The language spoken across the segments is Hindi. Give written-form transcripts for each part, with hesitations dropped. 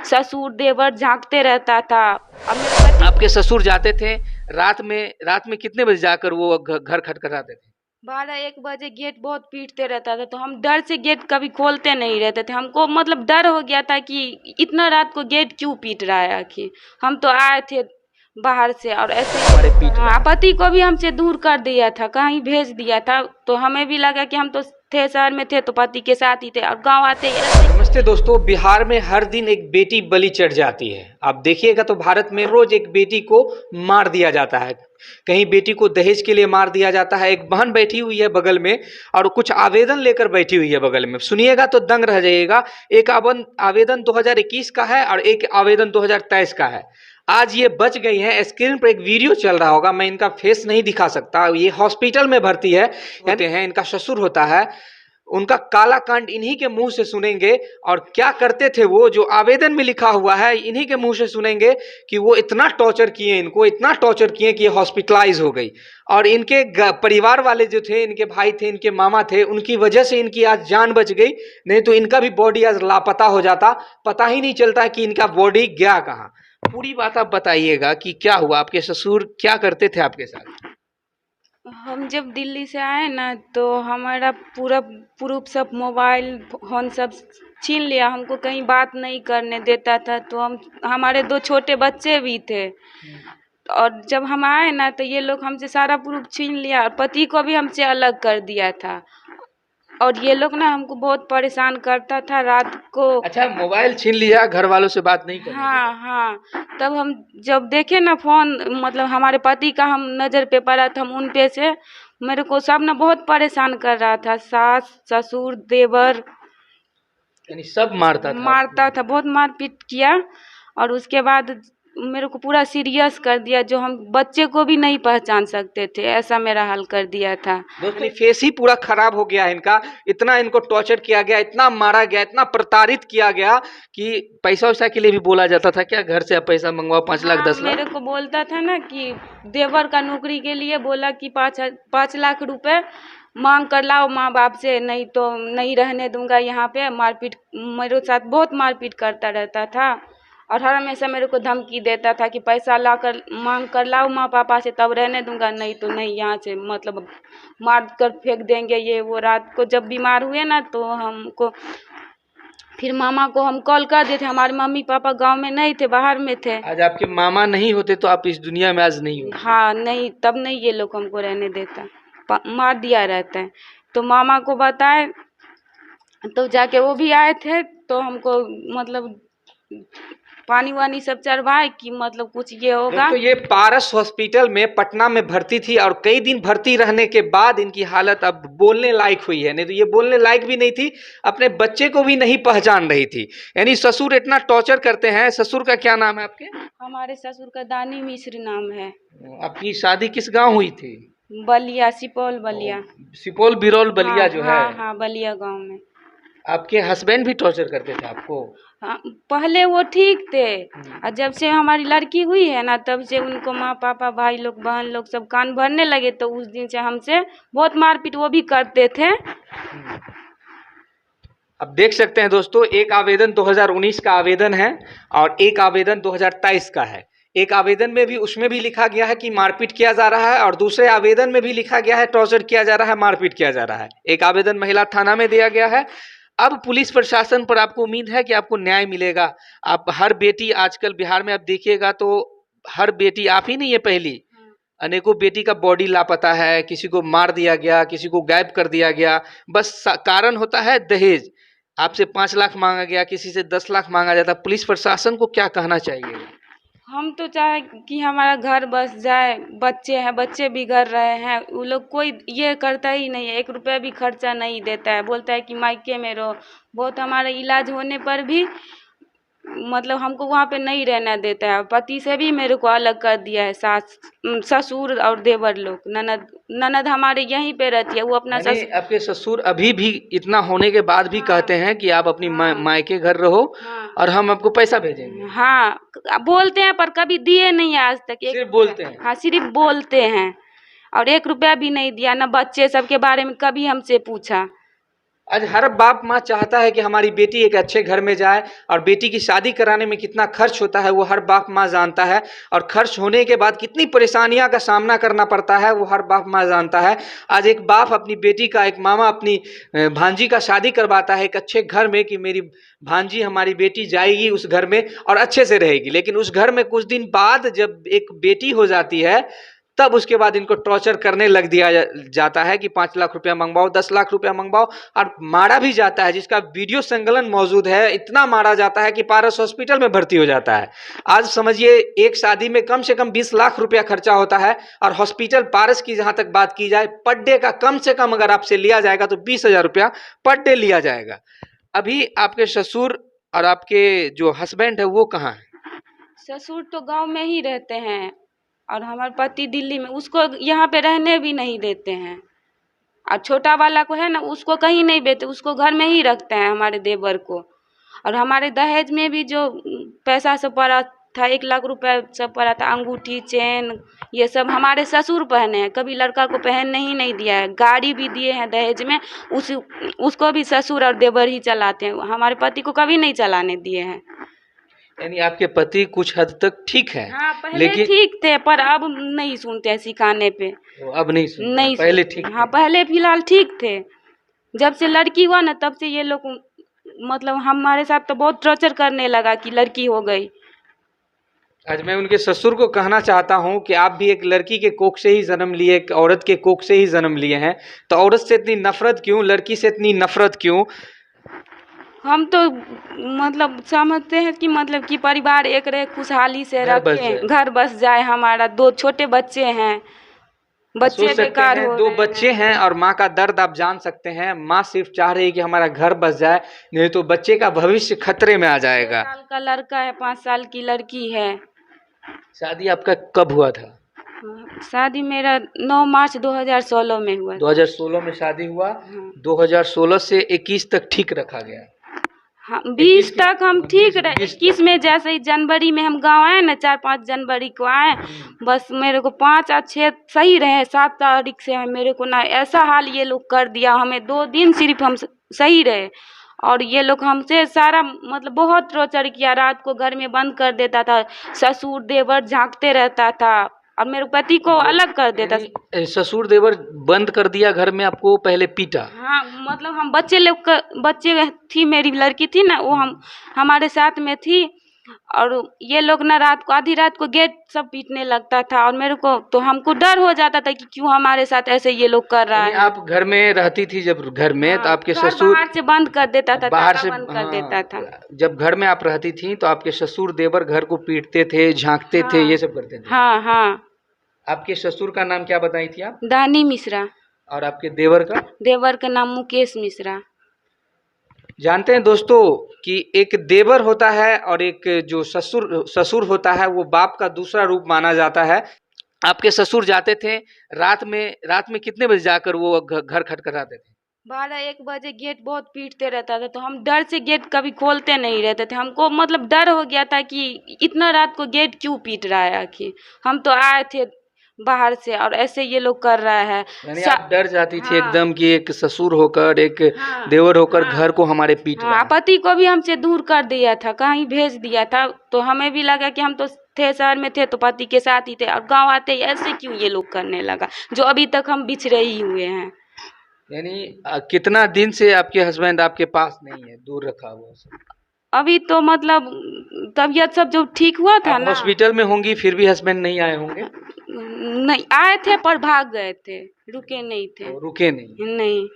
ससुर देवर झांकते रहता था। अब मेरे पति आपके ससुर जाते थे रात में कितने बजे जाकर वो घर खटखटाते थे? 12-1 बजे गेट बहुत पीटते रहता था, तो हम डर से गेट कभी खोलते नहीं रहते थे। हमको मतलब डर हो गया था कि इतना रात को गेट क्यों पीट रहा है आखिर। हम तो आए थे बाहर से और ऐसे हमारे पीट रहा हाँ, है। पति को भी हमसे दूर कर दिया था, कहीं भेज दिया था। तो हमें भी लगा कि हम तो थे शहर में थे तो पति के साथ ही थे, और गाँव आते ही ऐसे नमस्ते दोस्तों, बिहार में हर दिन एक बेटी बलि चढ़ जाती है। आप देखिएगा तो भारत में रोज एक बेटी को मार दिया जाता है। कहीं बेटी को दहेज के लिए मार दिया जाता है। एक बहन बैठी हुई है बगल में और कुछ आवेदन लेकर बैठी हुई है बगल में। सुनिएगा तो दंग रह जाइएगा। एक आवेदन 2021 का है और एक आवेदन 2023 का है। आज ये बच गई हैं। स्क्रीन पर एक वीडियो चल रहा होगा, मैं इनका फेस नहीं दिखा सकता। ये हॉस्पिटल में भर्ती है, कहते हैं इनका ससुर होता है। उनका काला कांड इन्हीं के मुंह से सुनेंगे और क्या करते थे वो, जो आवेदन में लिखा हुआ है इन्हीं के मुंह से सुनेंगे कि वो इतना टॉर्चर किए, इनको इतना टॉर्चर किए कि ये हॉस्पिटलाइज हो गई। और इनके परिवार वाले जो थे, इनके भाई थे, इनके मामा थे, उनकी वजह से इनकी आज जान बच गई, नहीं तो इनका भी बॉडी आज लापता हो जाता। पता ही नहीं चलता कि इनका बॉडी गया कहाँ। पूरी बात आप बताइएगा कि क्या हुआ, आपके ससुर क्या करते थे आपके साथ? हम जब दिल्ली से आए ना तो हमारा पूरा प्रूफ सब मोबाइल फोन सब छीन लिया। हमको कहीं बात नहीं करने देता था। तो हमारे 2 छोटे बच्चे भी थे, और जब हम आए ना तो ये लोग हमसे सारा प्रूफ छीन लिया और पति को भी हमसे अलग कर दिया था। और ये लोग ना हमको बहुत परेशान करता था रात को। अच्छा, मोबाइल छीन लिया, घर वालों से बात नहीं करने हाँ देता। हाँ, तब हम जब देखे ना फोन, मतलब हमारे पति का हम नज़र पे पड़ा था, हम उन पे से मेरे को सब ना बहुत परेशान कर रहा था। सास ससुर देवर यानी सब मारता था मारता था, बहुत मारपीट किया। और उसके बाद मेरे को पूरा सीरियस कर दिया, जो हम बच्चे को भी नहीं पहचान सकते थे, ऐसा मेरा हाल कर दिया था। दोस्तों, फेस ही पूरा खराब हो गया है इनका। इतना इनको टॉर्चर किया गया, इतना मारा गया, इतना प्रताड़ित किया गया कि पैसा वैसा के लिए भी बोला जाता था। क्या घर से आप पैसा मंगवाओ, 5 लाख हाँ, 10 मेरे लाख? को बोलता था ना कि देवर का नौकरी के लिए बोला कि 5 लाख रुपए मांग कर लाओ माँ बाप से, नहीं तो नहीं रहने दूंगा यहाँ पे। मारपीट मेरे साथ बहुत मारपीट करता रहता था, और हर हमेशा मेरे को धमकी देता था कि पैसा ला कर मांग कर लाओ माँ पापा से, तब रहने दूंगा, नहीं तो नहीं, यहाँ से मतलब मार कर फेंक देंगे ये वो। रात को जब बीमार हुए ना तो हमको फिर मामा को हम कॉल कर दिए थे। हमारे मम्मी पापा गांव में नहीं थे, बाहर में थे। आज आपके मामा नहीं होते तो आप इस दुनिया में आज नहीं होते। हाँ नहीं, तब नहीं ये लोग हमको रहने देता, मार दिया रहता है। तो मामा को बताए तो जाके वो भी आए थे, तो हमको मतलब पानी वानी सब चढ़वाए कि मतलब कुछ ये होगा। दोस्तों, ये पारस हॉस्पिटल में पटना में भर्ती थी और कई दिन भर्ती रहने के बाद इनकी हालत अब बोलने लायक हुई है, नहीं तो ये बोलने लायक भी नहीं थी, अपने बच्चे को भी नहीं पहचान रही थी। यानी ससुर इतना टॉर्चर करते हैं। ससुर का क्या नाम है आपके? हमारे ससुर का दानी मिश्र नाम है। आपकी शादी किस गांव हुई थी? बलिया, सुपौल बलिया। सुपौल बिरौल बलिया हाँ जो है। हाँ हाँ, बलिया गांव में। आपके हस्बैंड भी टॉर्चर करते थे आपको? हाँ, पहले वो ठीक थे, और जब से हमारी लड़की हुई है ना तब से उनको माँ पापा भाई लोग बहन लोग सब कान भरने लगे। तो उस दिन से हमसे बहुत मारपीट वो भी करते थे। अब देख सकते हैं दोस्तों, एक आवेदन 2019 का आवेदन है और एक आवेदन 2023 का है। एक आवेदन में भी, उसमें भी लिखा गया है कि मारपीट किया जा रहा है, और दूसरे आवेदन में भी लिखा गया है टॉर्चर किया जा रहा है, मारपीट किया जा रहा है। एक आवेदन महिला थाना में दिया गया है। अब पुलिस प्रशासन पर आपको उम्मीद है कि आपको न्याय मिलेगा। आप हर बेटी आजकल बिहार में आप देखिएगा तो हर बेटी, आप ही नहीं है पहली, अनेकों बेटी का बॉडी लापता है, किसी को मार दिया गया, किसी को गायब कर दिया गया। बस कारण होता है दहेज। आपसे 5 लाख मांगा गया, किसी से 10 लाख मांगा जाता। पुलिस प्रशासन को क्या कहना चाहिए? हम तो चाहे कि हमारा घर बस जाए, बच्चे हैं, बच्चे बिगड़ रहे हैं, वो लोग कोई ये करता ही नहीं है, 1 रुपया भी खर्चा नहीं देता है। बोलता है कि मायके में रहो। बहुत हमारा इलाज होने पर भी मतलब हमको वहाँ पे नहीं रहना देता है। पति से भी मेरे को अलग कर दिया है। ससुर और देवर लोग, ननद हमारे यहीं पे रहती है, वो अपना यानी आपके ससुर अभी भी इतना होने के बाद भी कहते हैं कि आप अपनी मायके घर रहो और हम आपको पैसा भेजेंगे। हाँ, बोलते हैं पर कभी दिए नहीं आज तक। सिर्फ बोलते हैं। हाँ, सिर्फ बोलते हैं, और 1 रुपया भी नहीं दिया। ना बच्चे सब के बारे में कभी हमसे पूछा। आज हर बाप माँ चाहता है कि हमारी बेटी एक अच्छे घर में जाए, और बेटी की शादी कराने में कितना खर्च होता है वो हर बाप माँ जानता है, और खर्च होने के बाद कितनी परेशानियों का सामना करना पड़ता है वो हर बाप माँ जानता है। आज एक बाप अपनी बेटी का, एक मामा अपनी भांजी का शादी करवाता है एक अच्छे घर में, कि मेरी भांजी, हमारी बेटी जाएगी उस घर में और अच्छे से रहेगी। लेकिन उस घर में कुछ दिन बाद जब एक बेटी हो जाती है, तब उसके बाद इनको टॉर्चर करने लग दिया जाता है कि 5 लाख रुपया मंगवाओ, 10 लाख रुपया मंगवाओ, और मारा भी जाता है, जिसका वीडियो संकलन मौजूद है। इतना मारा जाता है कि पारस हॉस्पिटल में भर्ती हो जाता है। आज समझिए एक शादी में कम से कम 20 लाख रुपया खर्चा होता है, और हॉस्पिटल पारस की जहां तक बात की जाए, पर डे का कम से कम अगर आपसे लिया जाएगा तो 20,000 रुपया पर डे लिया जाएगा। अभी आपके ससुर और आपके जो हस्बैंड है वो कहाँ है? ससुर तो गांव में ही रहते हैं, और हमारे पति दिल्ली में, उसको यहाँ पे रहने भी नहीं देते हैं। और छोटा वाला को है ना, उसको कहीं नहीं भेजते, उसको घर में ही रखते हैं हमारे देवर को। और हमारे दहेज में भी जो पैसा सब पड़ा था, 1 लाख रुपए सब पड़ा था, अंगूठी, चेन, ये सब हमारे ससुर पहने हैं, कभी लड़का को पहनने ही नहीं दिया है। गाड़ी भी दिए हैं दहेज में, उसको भी ससुर और देवर ही चलाते हैं, हमारे पति को कभी नहीं चलाने दिए हैं। यानी आपके पति कुछ हद तक ठीक है। हाँ, पहले लेकिन ठीक थे, पर अब नहीं सुनते हैं सिखाने पे। वो अब नहीं सुनते, नहीं पहले सुनते। ठीक हाँ, थे। पहले फिलहाल ठीक थे। जब से लड़की हुआ ना, तब से ये लोग मतलब हमारे साथ तो बहुत टॉर्चर करने लगा कि लड़की हो गई। आज मैं उनके ससुर को कहना चाहता हूं कि आप भी एक लड़की के कोख से ही जन्म लिए, एक औरत के कोख से ही जन्म लिए हैं, तो औरत से इतनी नफरत क्यों, लड़की से इतनी नफरत क्यों? हम तो मतलब समझते हैं कि मतलब कि परिवार एक रहे, खुशहाली से घर बस रखें, जाए। घर बस जाए। हमारा 2 छोटे बच्चे हैं, बच्चे सोच सकते बेकार हैं, हो 2 रहे बच्चे हैं, और माँ का दर्द आप जान सकते हैं। माँ सिर्फ चाह रही है कि हमारा घर बस जाए, नहीं तो बच्चे का भविष्य खतरे में आ 6 जाएगा। साल का लड़का है, 5 साल की लड़की है। शादी आपका कब हुआ था? शादी मेरा 9 मार्च 2016 में हुआ। 2016 में शादी हुआ। हाँ। 2016 से 21 तक ठीक रखा गया। हाँ, 20 21 तक हम ठीक रहे। 20 21 में जैसे ही जनवरी में हम गांव आए ना, 4-5 जनवरी को आए, बस मेरे को 5 और 6 सही रहे। 7 तारीख से मेरे को ना ऐसा हाल ये लोग कर दिया, हमें 2 दिन सिर्फ हम सही रहे, और ये लोग हमसे सारा मतलब बहुत टॉर्चर किया। रात को घर में बंद कर देता था, ससुर देवर झांकते रहता था, और मेरे पति को अलग कर देता। यानी ससुर देवर बंद कर दिया घर में, आपको पहले पीटा? हाँ, मतलब हम बच्चे थी, मेरी लड़की थी ना, वो हमारे साथ में थी, और ये लोग ना रात को, आधी रात को गेट सब पीटने लगता था, और मेरे को तो हमको डर हो जाता था कि क्यों हमारे साथ ऐसे ये लोग कर रहा यानी है। आप घर में रहती थी जब घर में, तो हाँ, आपके घर ससुर बाहर से बंद कर देता था, बाहर ताला से, बंद कर देता था। जब घर में आप रहती थी तो आपके ससुर देवर घर को पीटते थे, झांकते थे, हाँ, ये सब करते थे? हाँ हाँ। आपके ससुर का नाम क्या बताई थी आप? दानी मिश्रा। और आपके देवर का? देवर का नाम मुकेश मिश्रा। जानते हैं दोस्तों कि एक देवर होता है और एक जो ससुर होता है, वो बाप का दूसरा रूप माना जाता है। आपके ससुर जाते थे रात में कितने बजे जाकर वो घर खटखटाते थे? 12-1 बजे गेट बहुत पीटते रहता था, तो हम डर से गेट कभी खोलते नहीं रहते थे। हमको मतलब डर हो गया था कि इतना रात को गेट क्यों पीट रहा है आखिर। हम तो आए थे बाहर से, और ऐसे ये लोग कर रहा है। यानी आप डर जाती थी हाँ, एकदम कि एक ससुर होकर, एक हाँ, देवर होकर हाँ, घर को हमारे पीट रहा हाँ, है। पति को भी हमसे दूर कर दिया था, कहीं भेज दिया था। तो हमें भी लगा कि हम तो थे शहर में थे, तो पति के साथ ही थे, और गांव आते ही ऐसे क्यों ये लोग करने लगा, जो अभी तक हम बिछड़े ही हुए हैं। यानी कितना दिन से आपके हस्बैंड आपके पास नहीं है, दूर रखा हुआ सब? अभी तो मतलब तबीयत सब जो ठीक हुआ था आप ना, हॉस्पिटल में होंगी फिर भी हस्बैंड नहीं आए होंगे? नहीं आए थे, पर भाग गए थे, रुके नहीं थे। वो रुके नहीं? नहीं,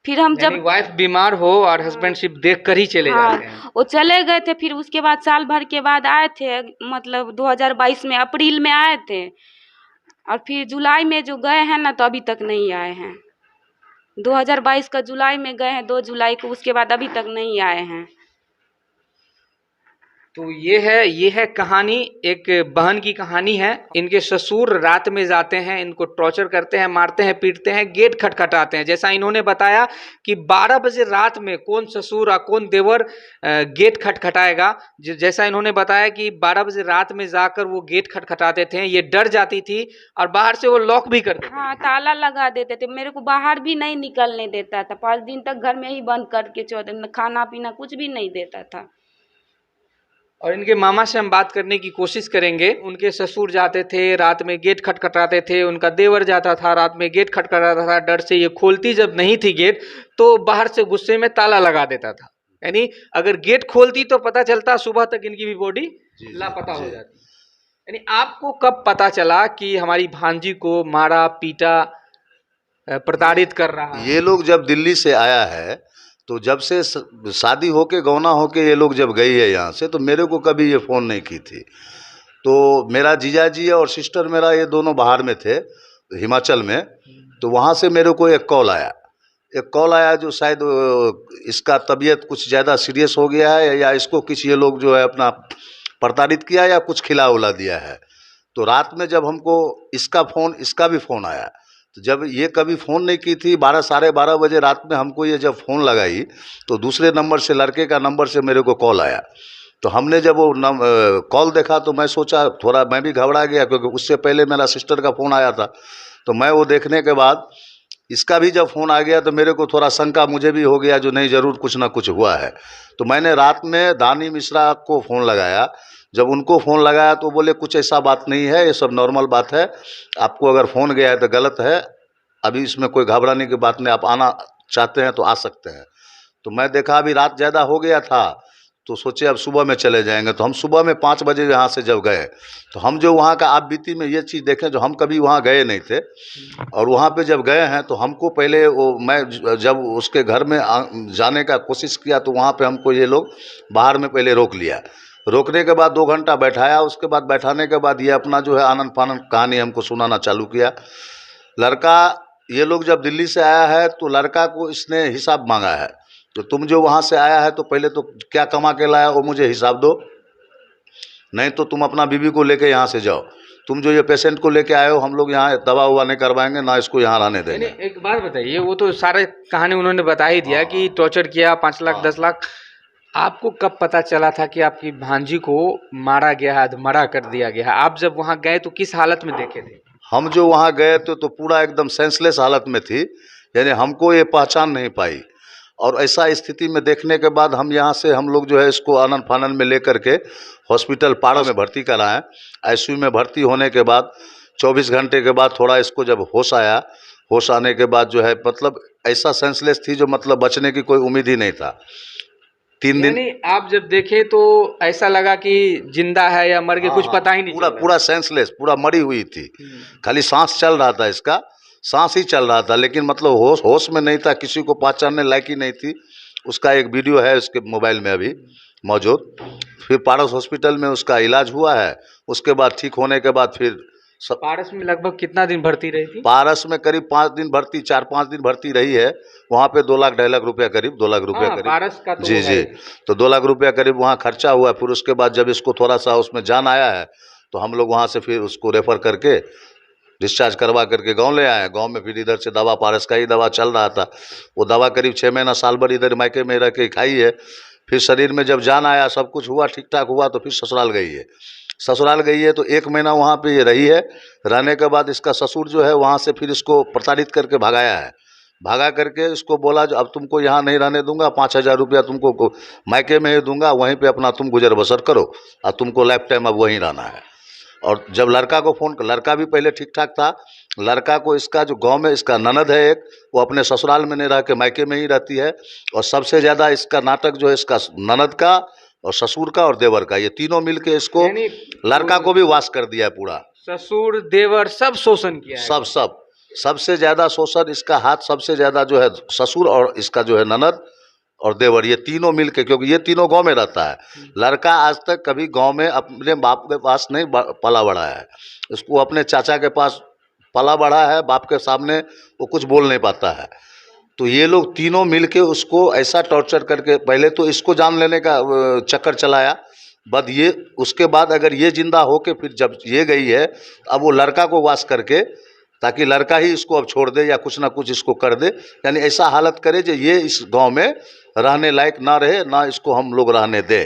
फिर हम यानी जब वाइफ बीमार हो और हस्बैंड सिर्फ देख कर ही चले जाते हैं? हाँ, वो चले गए थे। फिर उसके बाद साल भर के बाद आए थे, मतलब 2022 में अप्रैल में आए थे, और फिर जुलाई में जो गए हैं ना, तो अभी तक नहीं आए हैं। 2022 का जुलाई में गए हैं, 2 जुलाई को, उसके बाद अभी तक नहीं आए हैं। तो ये है कहानी, एक बहन की कहानी है। इनके ससुर रात में जाते हैं, इनको टॉर्चर करते हैं, मारते हैं, पीटते हैं, गेट खटखटाते हैं। जैसा इन्होंने बताया कि 12 बजे रात में कौन ससुर और कौन देवर गेट खटखटाएगा। जैसा इन्होंने बताया कि 12 बजे रात में जाकर वो गेट खटखटाते थे, ये डर जाती थी और बाहर से वो लॉक भी कर देते थे। हाँ, ताला लगा देते थे, मेरे को बाहर भी नहीं निकलने देता था। 5 दिन तक घर में ही बंद करके छोड़ देता, खाना पीना कुछ भी नहीं देता था। और इनके मामा से हम बात करने की कोशिश करेंगे। उनके ससुर जाते थे, रात में गेट खटखटाते थे, उनका देवर जाता था, रात में गेट खटखटाता था। डर से ये खोलती जब नहीं थी गेट, तो बाहर से गुस्से में ताला लगा देता था। यानी अगर गेट खोलती तो पता चलता सुबह तक इनकी भी बॉडी लापता हो जाती। यानी आपको कब पता चला कि हमारी भांजी को मारा पीटा प्रताड़ित कर रहा है? ये लोग जब दिल्ली से आया है, तो जब से शादी होके गौना होके ये लोग जब गई है यहाँ से, तो मेरे को कभी ये फ़ोन नहीं की थी। तो मेरा जीजा जी और सिस्टर मेरा ये दोनों बाहर में थे, हिमाचल में। तो वहाँ से मेरे को एक कॉल आया जो शायद इसका तबीयत कुछ ज़्यादा सीरियस हो गया है, या इसको किसी ये लोग जो है अपना प्रताड़ित किया या कुछ खिला उला दिया है। तो रात में जब हमको इसका भी फ़ोन आया, तो जब ये कभी फ़ोन नहीं की थी, 12 साढ़े 12 बजे रात में हमको ये जब फ़ोन लगाई, तो दूसरे नंबर से, लड़के का नंबर से मेरे को कॉल आया। तो हमने जब वो कॉल देखा तो मैं सोचा, थोड़ा मैं भी घबरा गया, क्योंकि उससे पहले मेरा सिस्टर का फ़ोन आया था। तो मैं वो देखने के बाद इसका भी जब फ़ोन आ गया, तो मेरे को थोड़ा शंका मुझे भी हो गया, जो नहीं ज़रूर कुछ ना कुछ हुआ है। तो मैंने रात में दानी मिश्रा को फ़ोन लगाया। जब उनको फ़ोन लगाया तो बोले कुछ ऐसा बात नहीं है, ये सब नॉर्मल बात है, आपको अगर फ़ोन गया है तो गलत है, अभी इसमें कोई घबराने की बात नहीं, आप आना चाहते हैं तो आ सकते हैं। तो मैं देखा अभी रात ज़्यादा हो गया था, तो सोचे अब सुबह में चले जाएंगे। तो हम सुबह में 5 बजे यहाँ से जब गए, तो हम जो वहाँ का आप बीती में ये चीज़ देखें, जो हम कभी वहाँ गए नहीं थे, और वहाँ पे जब गए हैं तो हमको पहले मैं जब उसके घर में जाने का कोशिश किया, तो वहाँ पे हमको ये लोग बाहर में पहले रोक लिया। रोकने के बाद 2 घंटा बैठाया, उसके बाद बैठाने के बाद ये अपना जो है आनंद फानंद कहानी हमको सुनाना चालू किया। लड़का, ये लोग जब दिल्ली से आया है तो लड़का को इसने हिसाब मांगा है, तो तुम जो वहाँ से आया है तो पहले तो क्या कमा के लाया वो मुझे हिसाब दो, नहीं तो तुम अपना बीवी को लेके यहाँ से जाओ। तुम जो ये पेशेंट को लेके आए हो, हम लोग यहाँ दवा उवा नहीं करवाएंगे, ना इसको यहाँ रहने देंगे। एक बात बताइए, वो तो सारे कहानी उन्होंने बता ही दिया कि टॉर्चर किया, 5 लाख 10 लाख। आपको कब पता चला था कि आपकी भांजी को मारा गया है, मरा कर दिया गया है? आप जब वहाँ गए तो किस हालत में देखे थे? हम जो वहाँ गए थे तो पूरा एकदम सेंसलेस हालत में थी, यानी हमको ये पहचान नहीं पाई। और ऐसा स्थिति में देखने के बाद हम यहाँ से, हम लोग जो है इसको आनंद फानंद में लेकर के हॉस्पिटल पाड़ा में भर्ती कराएं। आईसीयू में भर्ती होने के बाद 24 घंटे के बाद थोड़ा इसको जब होश आया, होश आने के बाद जो है मतलब ऐसा सेंसलेस थी, जो मतलब बचने की कोई उम्मीद ही नहीं था। 3 दिन आप जब देखे तो ऐसा लगा कि जिंदा है या मर गए, कुछ पता ही नहीं। पूरा सेंसलेस, पूरा मरी हुई थी। खाली सांस चल रहा था, इसका सांस ही चल रहा था, लेकिन मतलब होश में नहीं था, किसी को पहचानने लायक ही नहीं थी। उसका एक वीडियो है उसके मोबाइल में अभी मौजूद। फिर पारस हॉस्पिटल में उसका इलाज हुआ है। उसके बाद ठीक होने के बाद फिर पारस में लगभग कितना दिन भर्ती रही थी? पारस में करीब 5 दिन भर्ती, 4-5 दिन भर्ती रही है। वहाँ पे 2 लाख 2.5 लाख रुपया करीब, 2 लाख रुपया करीब पारस का तो जी। तो 2 लाख रुपया करीब वहाँ खर्चा हुआ। फिर उसके बाद जब इसको थोड़ा सा उसमें जान आया है, तो हम लोग वहाँ से फिर उसको रेफ़र करके डिस्चार्ज करवा करके गांव ले आए। गांव में फिर इधर से दवा, पारस का ही दवा चल रहा था। वो दवा करीब 6 महीना साल भर इधर मायके में रह के खाई है। फिर शरीर में जब जान आया, सब कुछ हुआ, ठीक ठाक हुआ, तो फिर ससुराल गई है। ससुराल गई है तो 1 महीना वहाँ पे ये रही है। रहने के बाद इसका ससुर जो है वहाँ से फिर इसको प्रताड़ित करके भगाया है। भागा करके इसको बोला, जो अब तुमको यहाँ नहीं रहने दूंगा, 5,000 रुपया तुमको मायके में ही दूंगा, वहीं पे अपना तुम गुजर बसर करो, और तुमको लाइफ टाइम अब वहीं रहना है। और जब लड़का को फ़ोन, लड़का भी पहले ठीक ठाक था। लड़का को इसका जो गांव में इसका ननद है एक, वो अपने ससुराल में नहीं रह के मायके में ही रहती है। और सबसे ज़्यादा इसका नाटक जो है इसका ननद का और ससुर का और देवर का, ये तीनों मिलके इसको, लड़का को भी वास कर दिया है पूरा। ससुर देवर सब शोषण किया है। सबसे ज़्यादा शोषण इसका हाथ, सबसे ज़्यादा जो है ससुर और इसका जो है ननद और देवर, ये तीनों मिलके, क्योंकि ये तीनों गांव में रहता है। लड़का आज तक कभी गांव में अपने बाप के पास नहीं पला बढ़ा है। इसको अपने चाचा के पास पला बढ़ा है। बाप के सामने वो कुछ बोल नहीं पाता है। तो ये लोग तीनों मिलके उसको ऐसा टॉर्चर करके, पहले तो इसको जान लेने का चक्कर चलाया, बट ये उसके बाद अगर ये जिंदा होके फिर जब ये गई है, अब वो लड़का को वास करके, ताकि लड़का ही इसको अब छोड़ दे या कुछ ना कुछ इसको कर दे, यानी ऐसा हालत करे जो ये इस गांव में रहने लायक ना रहे, ना इसको हम लोग रहने दें।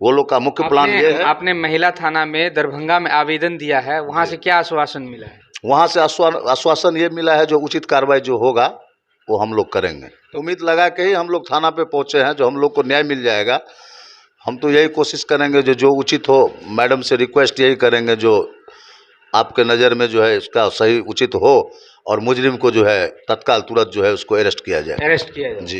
वो लोग का मुख्य प्लान ये है। आपने महिला थाना में दरभंगा में आवेदन दिया है, वहां से क्या आश्वासन मिला है? वहाँ से आश्वासन ये मिला है जो उचित कार्रवाई जो होगा वो हम लोग करेंगे। उम्मीद लगा के ही हम लोग थाना पे पहुँचे हैं, जो हम लोग को न्याय मिल जाएगा। हम तो यही कोशिश करेंगे जो उचित हो, मैडम से रिक्वेस्ट यही करेंगे जो आपके नज़र में जो है इसका सही उचित हो, और मुजरिम को जो है तत्काल तुरंत जो है उसको अरेस्ट किया जाए। अरेस्ट किया जाए। जी।